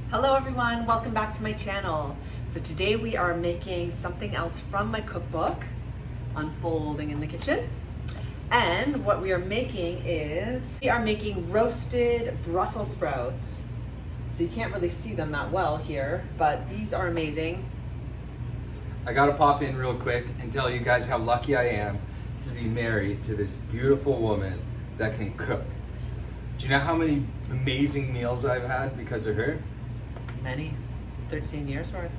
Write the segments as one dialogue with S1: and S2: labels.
S1: Hello everyone, welcome back to my channel. So today we are making something else from my cookbook, Unfolding in the Kitchen. And what we are making is, we are making roasted Brussels sprouts. So you can't really see them that well here, but these are amazing.
S2: I gotta pop in real quick and tell you guys how lucky I am to be married to this beautiful woman that can cook. Do you know how many amazing meals I've had because of her?
S1: Many, 13 years worth.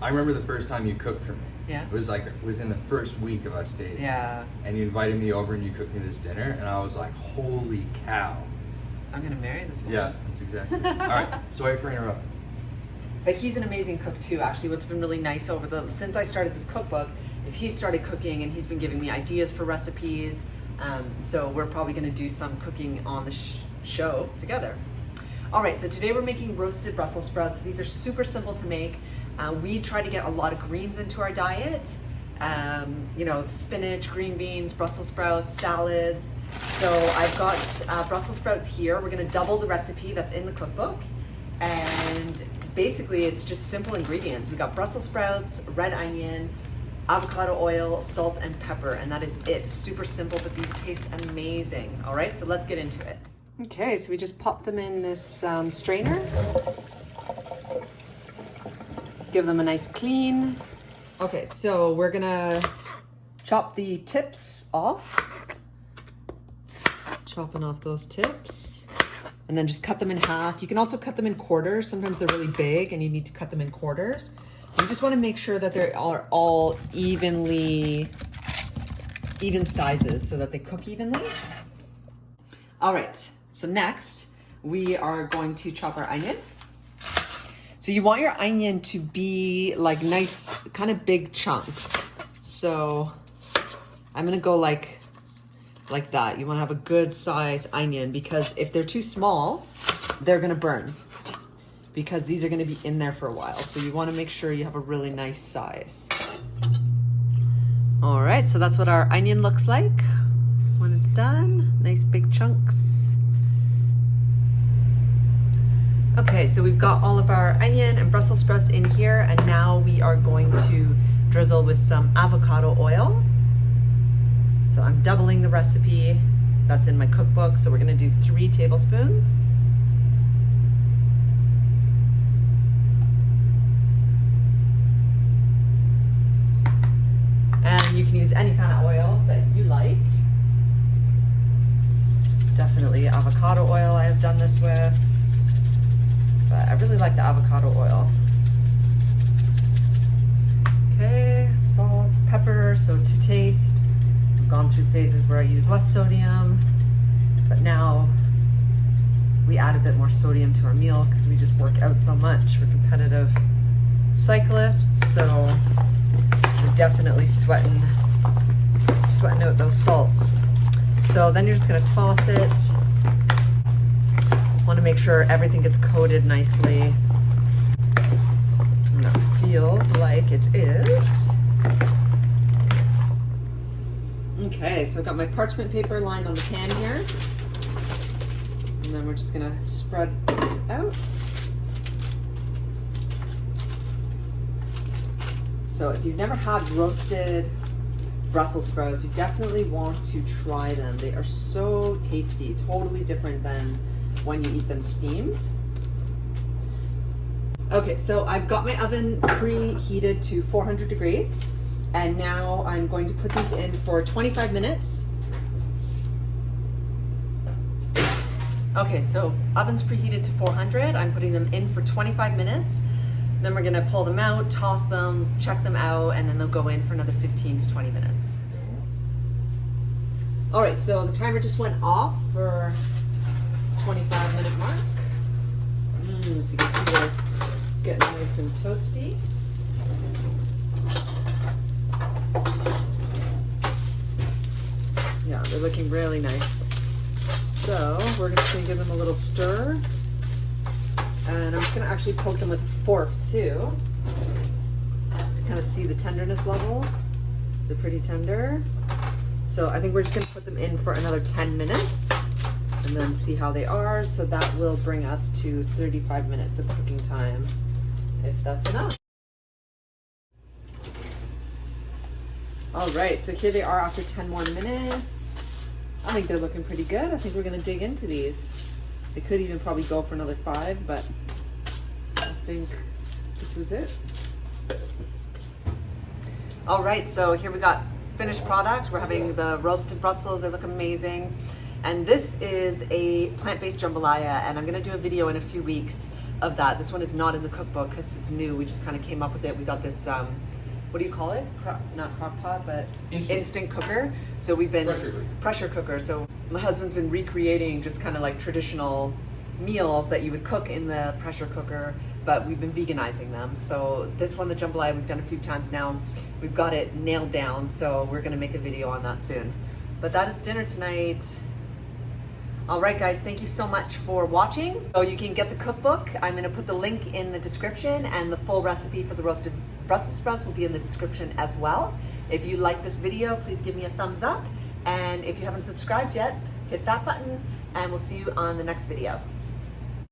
S2: I remember the first time you cooked for me.
S1: Yeah.
S2: It was like within the first week of us dating.
S1: Yeah.
S2: And you invited me over and you cooked me this dinner and I was like, holy cow.
S1: I'm gonna marry this woman.
S2: Yeah, that's exactly it. All right, sorry for interrupting.
S1: But he's an amazing cook too, actually. What's been really nice since I started this cookbook is he started cooking and he's been giving me ideas for recipes. So we're probably gonna do some cooking on the show together. All right, so today we're making roasted Brussels sprouts. These are super simple to make. We try to get a lot of greens into our diet. You know, spinach, green beans, Brussels sprouts, salads. So I've got Brussels sprouts here. We're gonna double the recipe that's in the cookbook. And basically it's just simple ingredients. We got Brussels sprouts, red onion, avocado oil, salt, and pepper, and that is it. Super simple, but these taste amazing. All right, so let's get into it. Okay, so we just pop them in this strainer. Give them a nice clean. Okay, so we're gonna chop the tips off. Chopping off those tips. And then just cut them in half. You can also cut them in quarters. Sometimes they're really big and you need to cut them in quarters. You just wanna make sure that they are all even sizes so that they cook evenly. All right. So next, we are going to chop our onion. So you want your onion to be like nice, kind of big chunks. So I'm gonna go like that. You wanna have a good size onion because if they're too small, they're gonna burn because these are gonna be in there for a while. So you wanna make sure you have a really nice size. All right, so that's what our onion looks like when it's done. Nice big chunks. Okay, so we've got all of our onion and Brussels sprouts in here, and now we are going to drizzle with some avocado oil. So I'm doubling the recipe that's in my cookbook, so we're gonna do 3 tablespoons. And you can use any kind of oil that you like. Definitely avocado oil I have done this with. But I really like the avocado oil. Okay, salt, pepper, so to taste. I've gone through phases where I use less sodium, but now we add a bit more sodium to our meals because we just work out so much. We're competitive cyclists, so we're definitely sweating out those salts. So then you're just gonna toss it. Want to make sure everything gets coated nicely. And that feels like it is. Okay, so I've got my parchment paper lined on the pan here. And then we're just gonna spread this out. So if you've never had roasted Brussels sprouts, you definitely want to try them. They are so tasty, totally different than when you eat them steamed. Okay, so I've got my oven preheated to 400 degrees, and now I'm going to put these in for 25 minutes. Okay, so oven's preheated to 400. I'm putting them in for 25 minutes. Then we're gonna pull them out, toss them, check them out, and then they'll go in for another 15 to 20 minutes. All right, so the timer just went off for 25-minute mark. So you can see they're getting nice and toasty. Yeah, they're looking really nice. So we're just gonna give them a little stir. And I'm just gonna actually poke them with a fork too, to kind of see the tenderness level. They're pretty tender. So I think we're just gonna put them in for another 10 minutes. and then see how they are. So that will bring us to 35 minutes of cooking time, if that's enough. All right, so here they are after 10 more minutes. I think they're looking pretty good. I think we're gonna dig into these. They could even probably go for another 5, but I think this is it. All right, so here we got finished product. We're having the roasted Brussels. They look amazing. And this is a plant-based jambalaya, and I'm gonna do a video in a few weeks of that. This one is not in the cookbook because it's new. We just kind of came up with it. We got this, what do you call it? Not crock pot, but instant cooker. So we've been pressure cooker. So my husband's been recreating just kind of like traditional meals that you would cook in the pressure cooker, but we've been veganizing them. So this one, the jambalaya, we've done a few times now. We've got it nailed down, so we're gonna make a video on that soon. But that is dinner tonight. All right, guys, thank you so much for watching. So you can get the cookbook. I'm gonna put the link in the description, and the full recipe for the roasted Brussels sprouts will be in the description as well. If you like this video, please give me a thumbs up. And if you haven't subscribed yet, hit that button, and we'll see you on the next video.